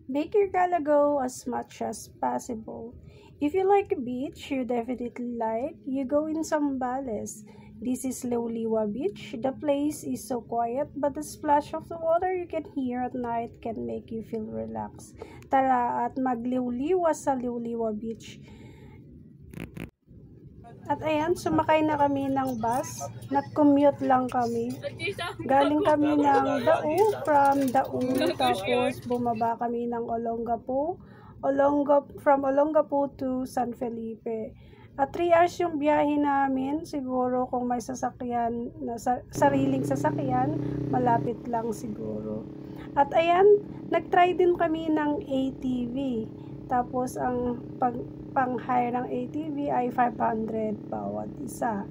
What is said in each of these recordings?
Make your gala go as much as possible. If you like a beach you definitely like, you go in Zambales. This is Liuliwa Beach. The place is so quiet, but the splash of the water you can hear at night can make you feel relaxed. Tara at magliwliwa sa Liuliwa Beach. At ayan, sumakay na kami ng bus. Nag-commute lang kami. Galing kami ng Dao, from Dao. Tapos bumaba kami ng Olongapo. From Olongapo to San Felipe. At 3 hours yung biyahe namin. Siguro kung may sasakyan, sariling sasakyan, malapit lang siguro. At ayan, nag-try din kami ng ATV. Tapos ang pang-hire ng ATV ay 500 bawat isa.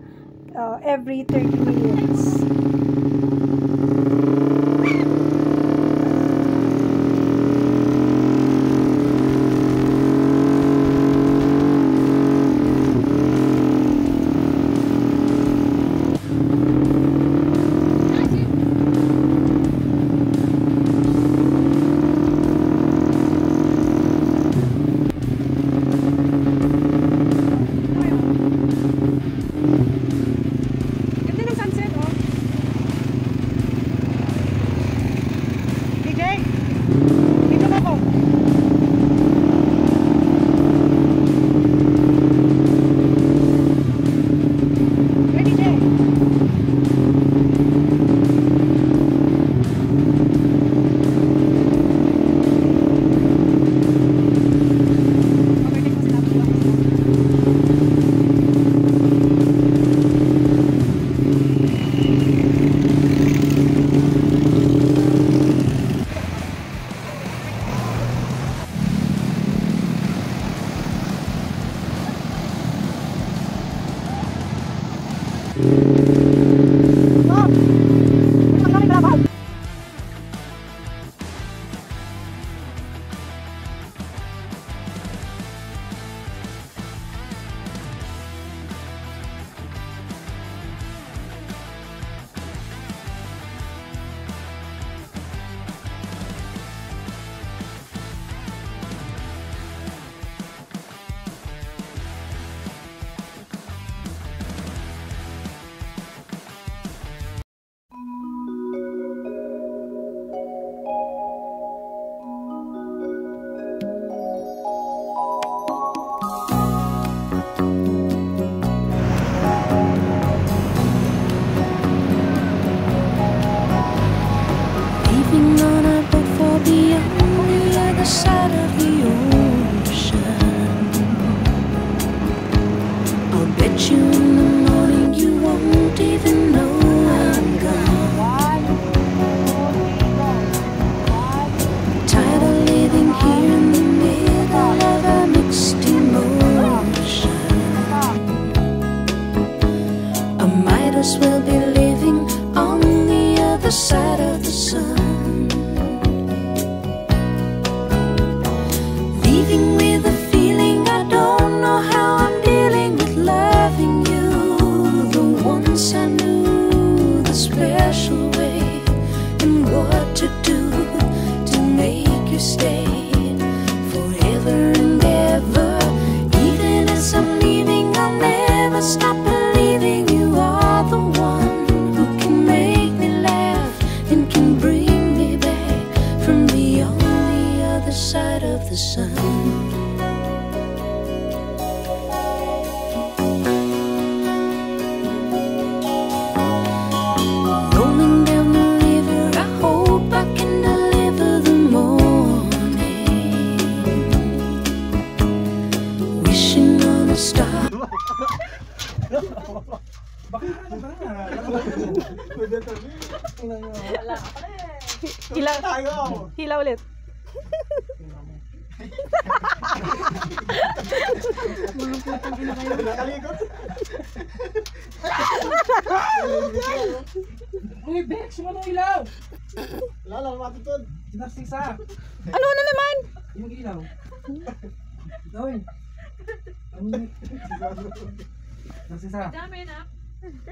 Every 30 minutes. We'll be living on the other side of the sun, leaving with a feeling I don't know how I'm dealing with loving you the once I knew the special way and what to do to make you stay forever and ever. Even as I'm leaving I'll never stop believing you are the one who can make me laugh and can bring me back from beyond the other side of the sun. Rolling down the river, I hope I can deliver the morning, wishing on a star. Hila ulit. Uy, Bex, ano ilaw? Lala, matutod. Sinarsisa. Ano na naman? Yung ilaw. Gawin. Narsisa. Dami na.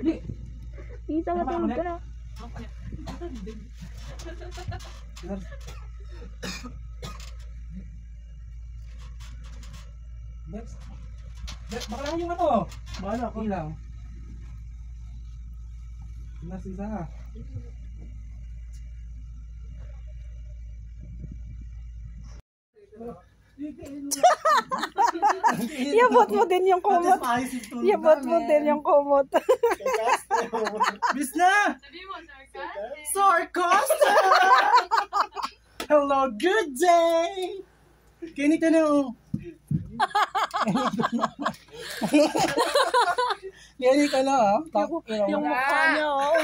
Hindi. Isa matulog ka na. Baka lang yung ano. Bahala ko. Ilaw. Last isa. Yabot mo din yung kumot. Yabot mo din yung kumot. Bis na! Sarcastic! Hello, good day! Kinita na oh. Yan ka na ah. Yung mukha niya, oh.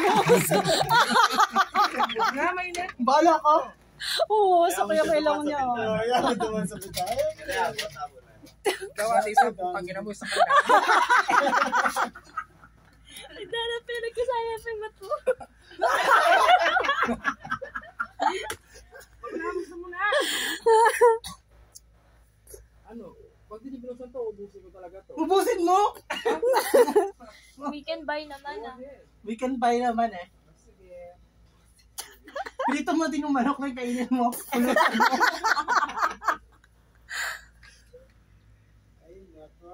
Bala ka! Oo, sa kaya kailang niya, oh. Yan, duman sa bitay. Ikaw ate isa, pangina mo sa kanila. Dara, pinagkasaya sa mato. Ano? Pag di binusan to, ubusin ko talaga to. Ubusin mo! We can buy naman ah. We can buy naman eh. Sige. Prito mo din yung manok na kainin mo. Ay, nako.